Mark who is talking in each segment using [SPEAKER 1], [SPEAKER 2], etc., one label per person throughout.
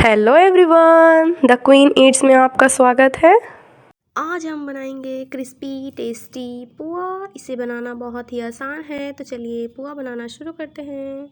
[SPEAKER 1] Hello everyone, the queen Yeats में आपका स्वागत है।
[SPEAKER 2] आज हम बनाएंगे क्रिस्पी टेस्टी पुआ। इसे बनाना बहुत ही आसान है, तो चलिए पुआ बनाना शुरू करते हैं।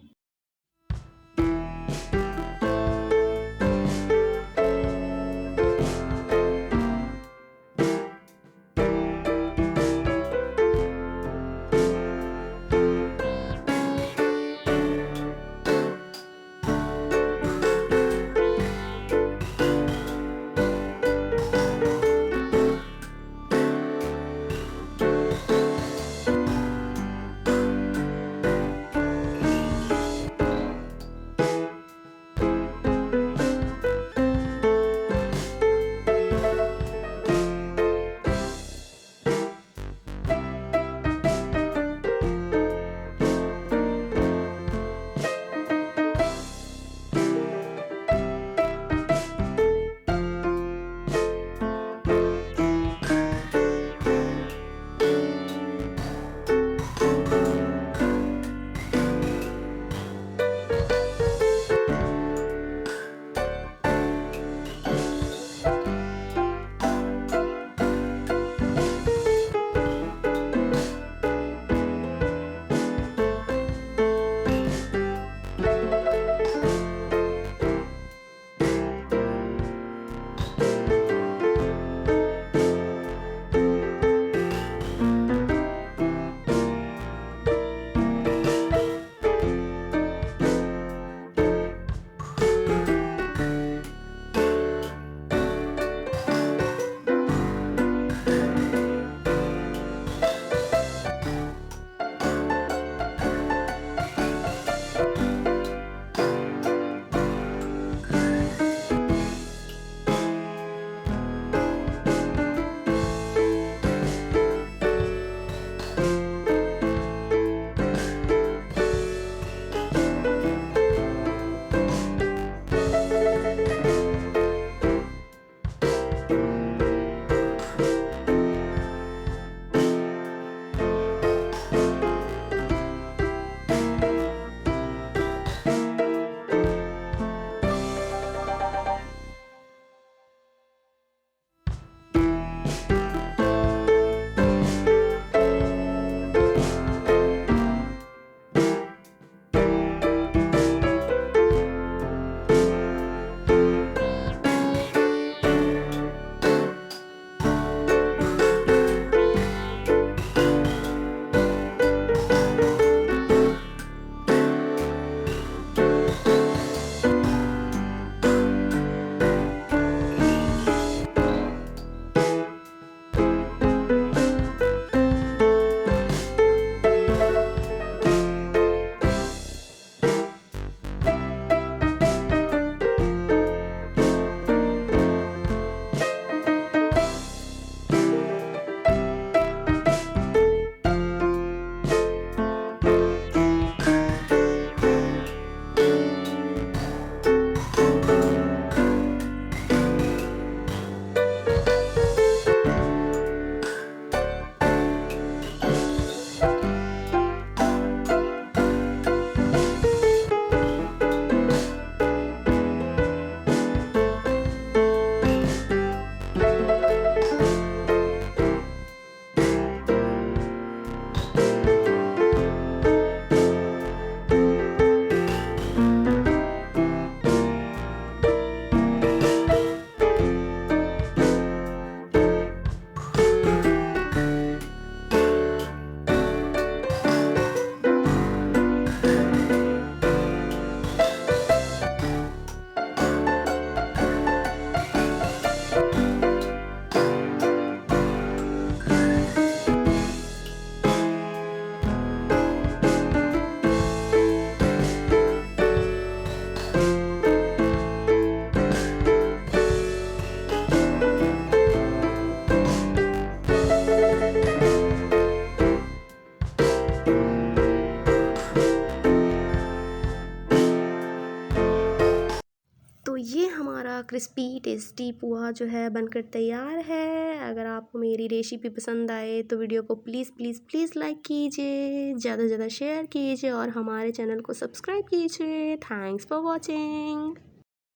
[SPEAKER 2] तो ये हमारा क्रिस्पी टेस्टी पुआ जो है बनकर तैयार है। अगर आपको मेरी रेसिपी पसंद आए तो वीडियो को प्लीज़ प्लीज़ प्लीज़ लाइक कीजिए, ज़्यादा से ज़्यादा शेयर कीजिए और हमारे चैनल को सब्सक्राइब कीजिए। Thanks for watching.